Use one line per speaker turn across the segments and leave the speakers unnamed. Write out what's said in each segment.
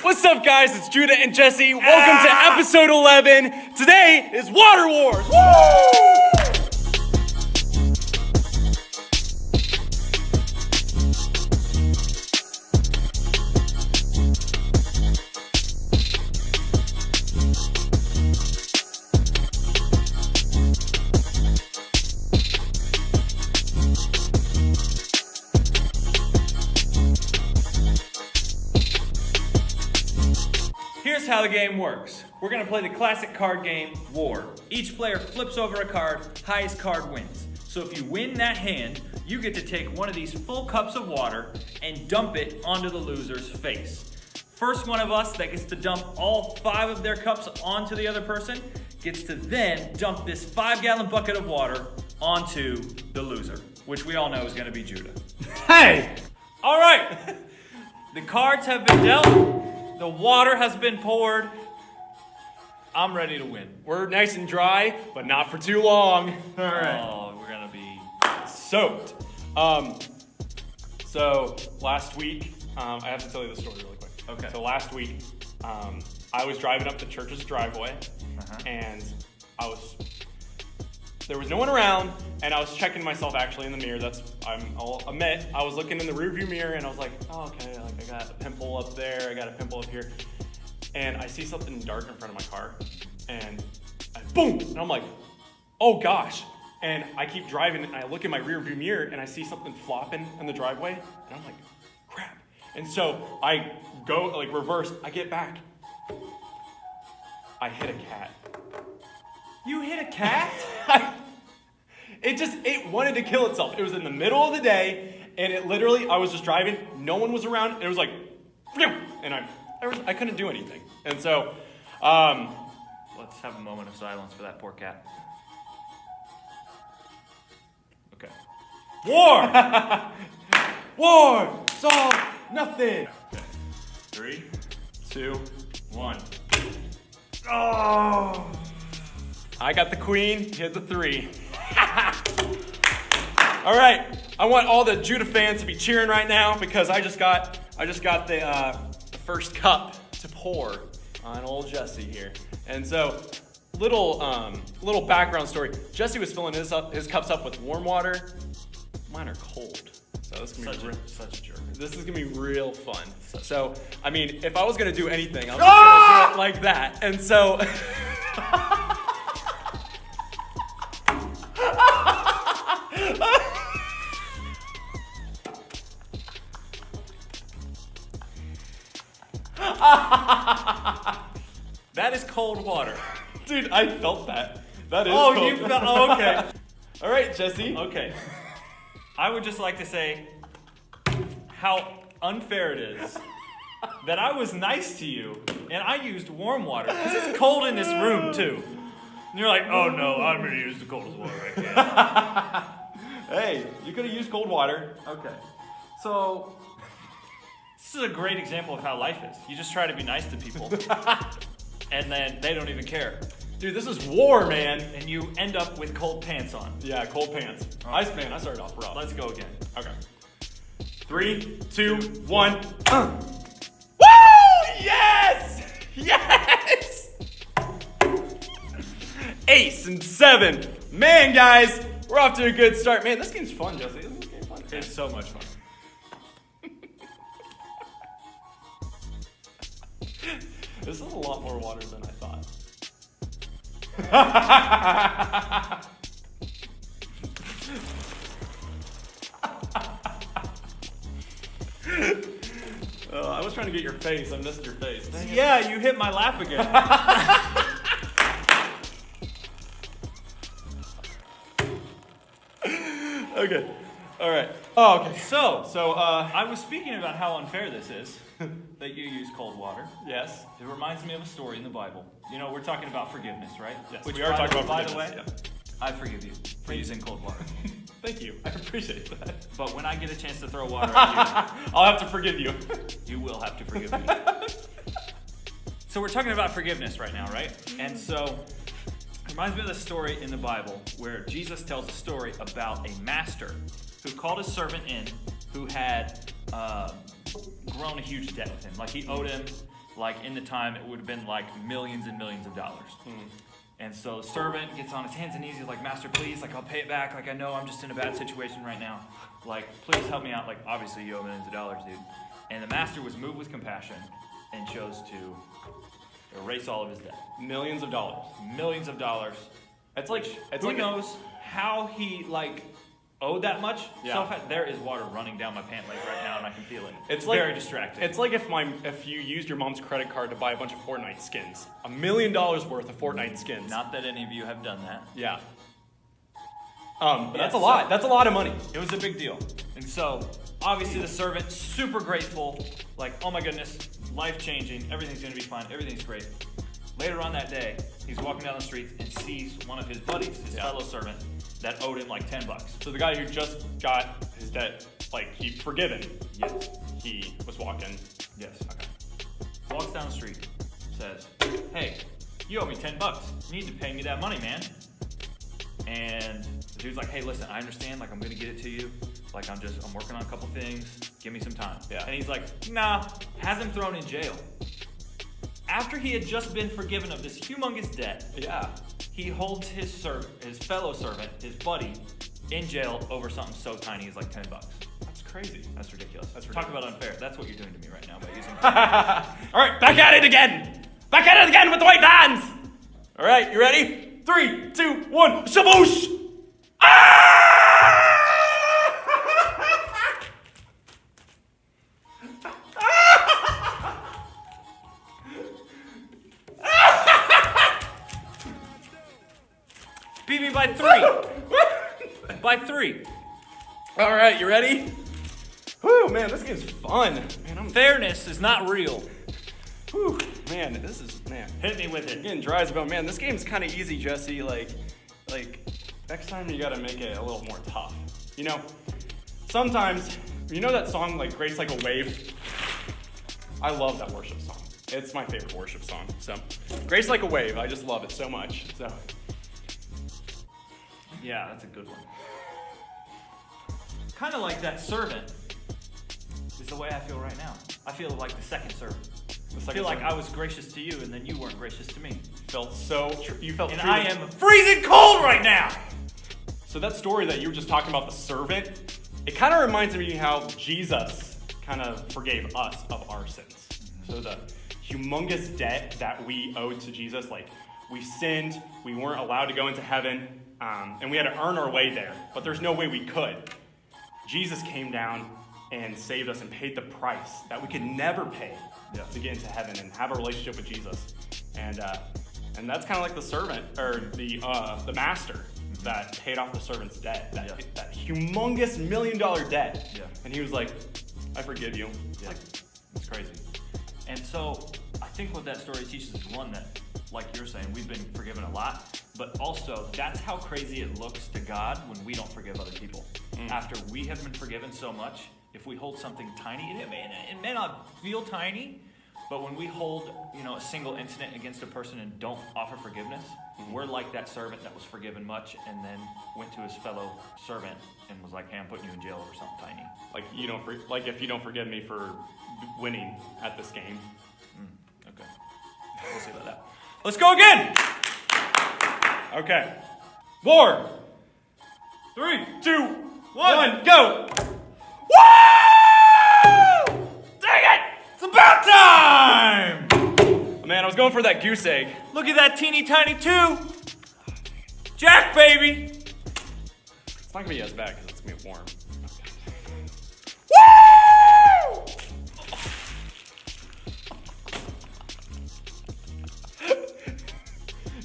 What's up, guys? It's Judah and Jesse. Welcome to episode 11. Today is Water Wars. Woo! Here's how the game works. We're gonna play the classic card game, War. Each player flips over a card, highest card wins. So if you win that hand, you get to take one of these full cups of water and dump it onto the loser's face. First one of us that gets to dump all 5 of their cups onto the other person gets to then dump this 5-gallon bucket of water onto the loser, which we all know is gonna be Judah.
Hey!
All right, the cards have been dealt. The water has been poured. I'm ready to win.
We're nice and dry, but not for too long.
All right. Oh, we're gonna be
Soaked. So last week, I have to tell you the story really quick.
Okay.
So last week, I was driving up the church's driveway, and there was no one around, and I was checking myself actually in the mirror. I'll admit, I was looking in the rearview mirror, and I was like, oh, okay, like I got a pimple up there, I got a pimple up here, and I see something dark in front of my car, and boom, and I'm like, oh gosh, and I keep driving, and I look in my rearview mirror, and I see something flopping in the driveway, and I'm like, crap, and so I go like reverse, I get back, I hit a cat.
You hit a cat?
It wanted to kill itself. It was in the middle of the day, and I was just driving, no one was around, and it was like, and I couldn't do anything. And so,
Let's have a moment of silence for that poor cat. Okay.
war! War! Solve nothing!
Okay. 3,
2,
1.
oh! I got the queen, he had the 3. All right, I want all the Judah fans to be cheering right now because I just got the first cup to pour on old Jesse here. And so, little background story. Jesse was filling his cups up with warm water. Mine are cold. So this is gonna be
Such a jerk.
This is gonna be real fun. So, I mean, if I was gonna do anything, I was just gonna do it like that. And so.
That is cold water.
Dude, I felt that. That is
Oh,
cold.
you felt. Oh, okay.
All right, Jesse.
Okay. I would just like to say how unfair it is that I was nice to you and I used warm water because it's cold in this room too. And you're like, oh no, I'm gonna use the coldest water I can.
Hey, you could have used cold water.
Okay. So this is a great example of how life is. You just try to be nice to people and then they don't even care.
Dude, this is war, man.
And you end up with cold pants on.
Yeah, cold pants.
Right.
I started off rough.
Let's go again.
Okay. 3, 2, 1. Woo! Yes! Yes! Ace and 7. Man, guys, we're off to a good start. Man, this game's fun, Jesse. Isn't this game fun?
It's so much fun.
This is a lot more water than I thought. I was trying to get your face. I missed your face. Dang it.
Yeah, you hit my lap again.
Okay. All right. Oh, okay.
So, I was speaking about how unfair this is that you use cold water.
Yes.
It reminds me of a story in the Bible. You know, we're talking about forgiveness, right?
Yes.
Which
We are talking about
by the
forgiveness,
way, I forgive you for using cold water.
Thank you. I appreciate that.
But when I get a chance to throw water at
I'll have to forgive you.
you, you will have to forgive me. So we're talking about forgiveness right now, right? And so it reminds me of the story in the Bible where Jesus tells a story about a master who called his servant in who had grown a huge debt with him. Like he owed him like in the time, it would have been like millions and millions of dollars. And so the servant gets on his hands and knees. He's like, master, please, like I'll pay it back. Like I know I'm just in a bad situation right now. Like please help me out. Like obviously you owe millions of dollars, dude. And the master was moved with compassion and chose to erase all of his debt.
Millions of dollars.
Millions of dollars.
It's like
Who knows how he like owed that much?
Yeah.
So there is water running down my pant leg right now, and I can feel it.
It's like,
very distracting.
It's like if you used your mom's credit card to buy a bunch of Fortnite skins. $1 million worth of Fortnite skins.
Not that any of you have done that.
Yeah. But that's a lot. That's a lot of money.
It was a big deal. And so, obviously the servant, super grateful, like, oh my goodness, life-changing, everything's gonna be fine, everything's great. Later on that day, he's walking down the streets and sees one of his buddies, his fellow servant, that owed him like $10.
So the guy who just got his debt, like, he forgiven.
Yes.
He was walking.
Yes. Okay. Walks down the street, says, hey, you owe me $10. You need to pay me that money, man. And the dude's like, hey, listen, I understand, like, I'm gonna get it to you. Like, I'm working on a couple things. Give me some time.
Yeah.
And he's like, nah, has him thrown in jail. After he had just been forgiven of this humongous debt,
Yeah.
he holds his fellow servant, his buddy, in jail over something so tiny as like $10.
That's crazy.
That's ridiculous.
That's
Talk
ridiculous.
about unfair. That's what you're doing to me right now by using.
All right, back at it again. Back at it again with the white vans. All right, you ready? 3, 2, 1, shaboosh!
Beat me by 3. By 3.
All right, you ready? Whew, man, this game's fun. Man,
Fairness is not real.
Whew, man, this is, man.
Hit me with
I'm
it.
getting dry as about, man, this game's kind of easy, Jesse. Like, next time you gotta make it a little more tough. You know, sometimes, you know that song, like, Grace Like a Wave? I love that worship song. It's my favorite worship song. So, Grace Like a Wave, I just love it so much. So,
Yeah, that's a good one. Kind of like that servant is the way I feel right now. I feel like the second servant. I feel like I was gracious to you and then you weren't gracious to me.
you felt
And
true.
I am freezing cold right now!
So that story that you were just talking about, the servant, it kind of reminds me how Jesus kind of forgave us of our sins. So the humongous debt that we owed to Jesus, like we sinned, we weren't allowed to go into heaven, and we had to earn our way there, but there's no way we could. Jesus came down and saved us and paid the price that we could never pay to get into heaven and have a relationship with Jesus. And that's kind of like the servant, or the master that paid off the servant's debt, that humongous $1 million debt.
Yeah.
And he was like, I forgive you.
Yeah. It's crazy. And so I think what that story teaches is one, that, like you're saying, we've been forgiven a lot, but also that's how crazy it looks to God when we don't forgive other people. After we have been forgiven so much, if we hold something tiny, it may not feel tiny, but when we hold, a single incident against a person and don't offer forgiveness, we're like that servant that was forgiven much and then went to his fellow servant and was like, hey, I'm putting you in jail over something tiny.
Like if you don't forgive me for winning at this game.
Okay. We'll see about that. Let's go again!
Okay. War. 3, 2, 1, go!
Woo! Dang it! It's about time!
Man, I was going for that goose egg.
Look at that teeny tiny 2. Jack, baby!
It's not gonna be as bad because it's gonna be warm.
Woo!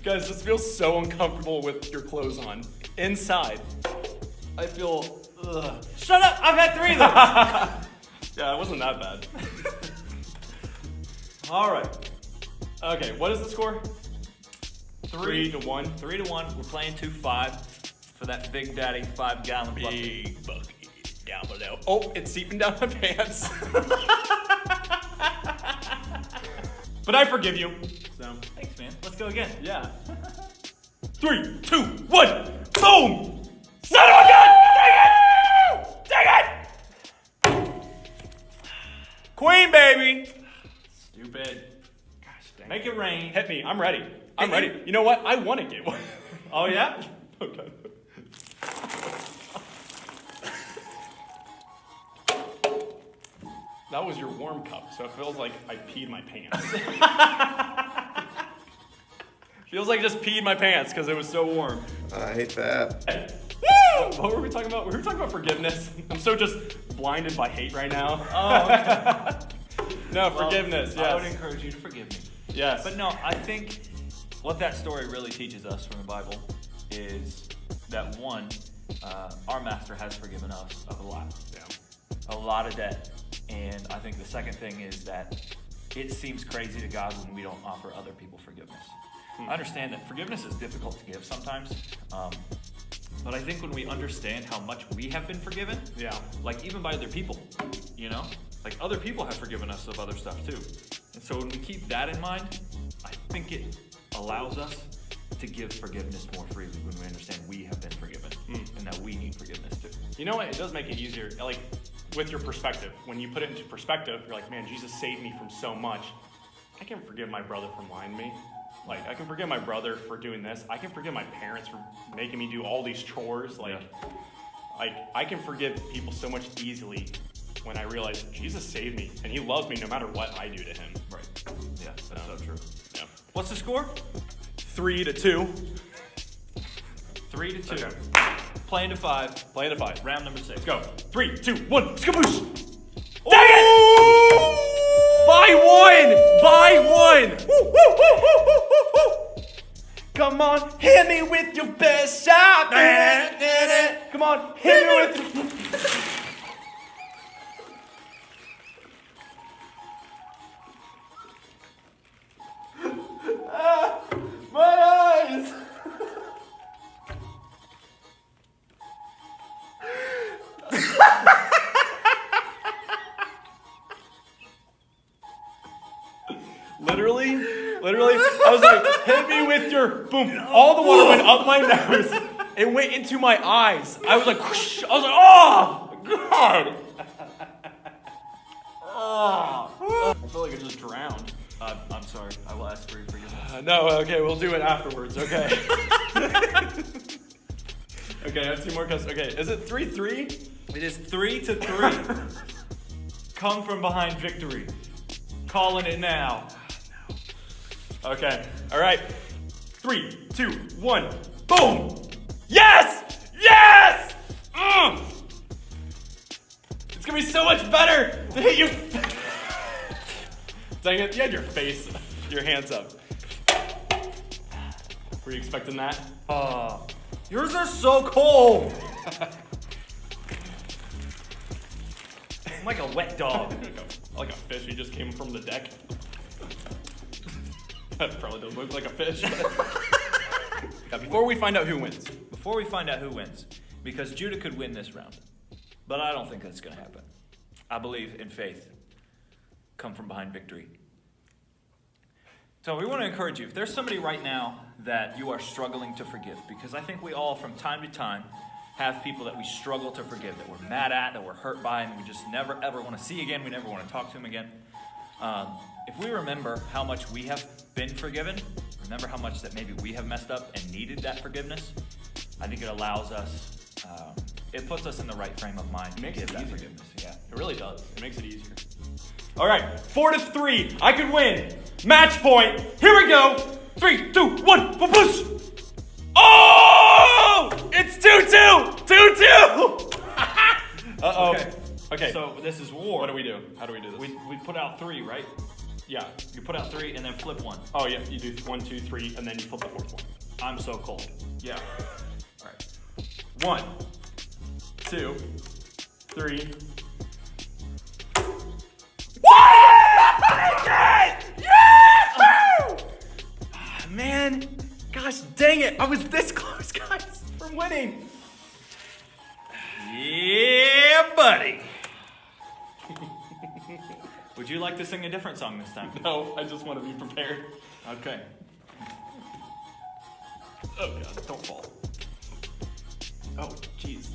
Guys, this feels so uncomfortable with your clothes on. Inside, I feel, ugh.
Shut up! I've had 3 of them!
Yeah, it wasn't that bad.
All right.
Okay, what is the score? 3 to 1.
3 to 1. We're playing 2-5 for that Big Daddy 5-gallon bucket.
Big bucket down below. Oh, it's seeping down my pants. But I forgive you. So,
Thanks, man. Let's go again.
yeah. 3, 2, 1, boom! Son of a gun! Dang it! Dang it!
Queen, baby!
Stupid.
Make it rain.
Hit me. I'm ready. I'm
Hit
ready.
me.
You know what? I want to get one.
Oh, yeah?
Okay. That was your warm cup, so it feels like I peed my pants. Feels like I just peed my pants because it was so warm.
I hate that.
Woo! What were we talking about? We were talking about forgiveness. I'm so just blinded by hate right now.
Oh, okay.
No, forgiveness,
I would
yes.
encourage you to forgive me.
Yes.
But no, I think what that story really teaches us from the Bible is that one, our master has forgiven us of a lot.
Yeah.
A lot of debt. And I think the second thing is that it seems crazy to God when we don't offer other people forgiveness. I understand that forgiveness is difficult to give sometimes, but I think when we understand how much we have been forgiven,
Yeah.
like even by other people, you know, like other people have forgiven us of other stuff too. And so when we keep that in mind, I think it allows us to give forgiveness more freely when we understand we have been forgiven and that we need forgiveness too.
You know what? It does make it easier. Like, with your perspective, when you put it into perspective, you're like, man, Jesus saved me from so much. I can forgive my brother for lying to me. Like, I can forgive my brother for doing this. I can forgive my parents for making me do all these chores. Like, I can forgive people so much easily when I realize Jesus saved me and he loves me no matter what I do to him.
Right. Yeah, that's so true.
Yeah.
What's the score?
3-2.
3-2.
Okay.
Playing to 5.
Playing to 5.
Round number 6.
Let's go. 3, 2, 1. Skaboosh!
Dang
it! By one! Woo, woo, woo, woo, woo, woo, woo. Come on, hit me with your best shot. Come on, hit me with your... My eyes! Literally, I was like, hit me with your boom. All the water went up my nose. It went into my eyes. I was like, whoosh. I was like, oh, God. Oh. I feel like I just drowned.
I'm sorry. I will ask for your forgiveness.
No, okay, we'll do it afterwards, okay? Okay, I have 2 more questions. Okay, is it 3-3?
It is 3-3. Come from behind victory. Calling it now.
Okay, all right. 3, 2, 1, boom! Yes! Yes! It's gonna be so much better to hit you. Dang it, you had your face, your hands up. Were you expecting that?
Yours are so cold. I'm like a wet dog.
Like a fish who just came from the deck. That probably doesn't look like a fish. Now, before we find out who wins.
Before we find out who wins, because Judah could win this round, but I don't think that's going to happen. I believe in faith. Come from behind victory. So we want to encourage you. If there's somebody right now that you are struggling to forgive, because I think we all from time to time have people that we struggle to forgive, that we're mad at, that we're hurt by, and we just never ever want to see again. We never want to talk to them again. If we remember how much we have been forgiven, remember how much that maybe we have messed up and needed that forgiveness, I think it allows us, it puts us in the right frame of mind to
Makes
give
it
that
easier.
forgiveness. Yeah.
It really does. It makes it easier. All right, 4-3. I could win. Match point. Here we go. 3, 2, 1. Push. Oh! It's 2-2. 2-2. Uh-oh. Okay.
So this is war.
What do we do? How do we do this?
We put out 3, right?
Yeah.
You put out 3 and then flip 1.
Oh, yeah. You do 1, 2, 3, and then you flip the 4th one.
I'm so cold.
Yeah. All right. 1, 2, 3. Man, gosh dang it. I was this close, guys, from winning.
Yeah, buddy. Would you like to sing a different song this time?
No, I just want to be prepared.
Okay.
Oh, God, don't fall. Oh, jeez.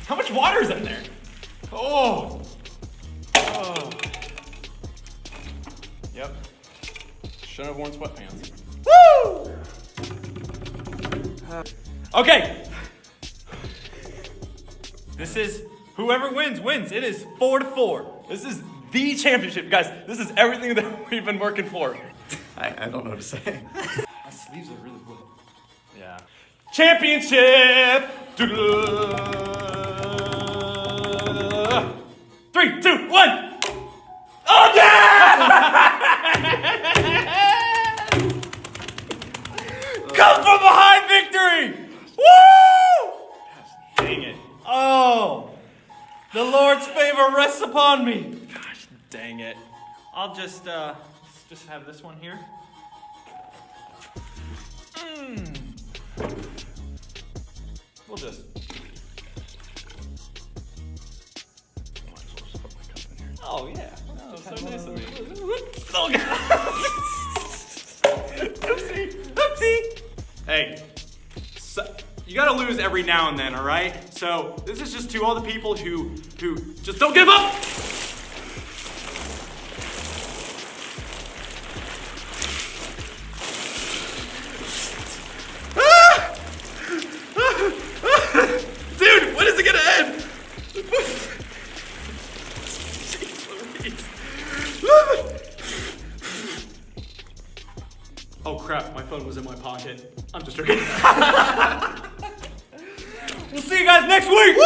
How much water is in there? Oh. Oh. Yep. Shouldn't have worn sweatpants. Woo! Okay.
This is whoever wins wins. It is 4-4.
This is the championship, guys. This is everything that we've been working for.
I don't know what to say.
My sleeves are really wet.
Yeah. Championship! 3, 2, 1! Oh, yeah!
Come from behind victory! Woo!
Dang it.
Oh, the Lord's favor rests upon me.
Gosh, dang it.
I'll just have this one here. We'll just.
Might as well just put my cup in here.
Oh yeah.
Oh, so nice of me.
Oh,
Oopsie! Oopsie! Hey, so, you gotta lose every now and then, all right? So this is just to all the people who just don't give up. Dude, when is it gonna end? Oh crap, my phone was in my pocket. I'm just joking.
we'll see you guys next week.
Woo!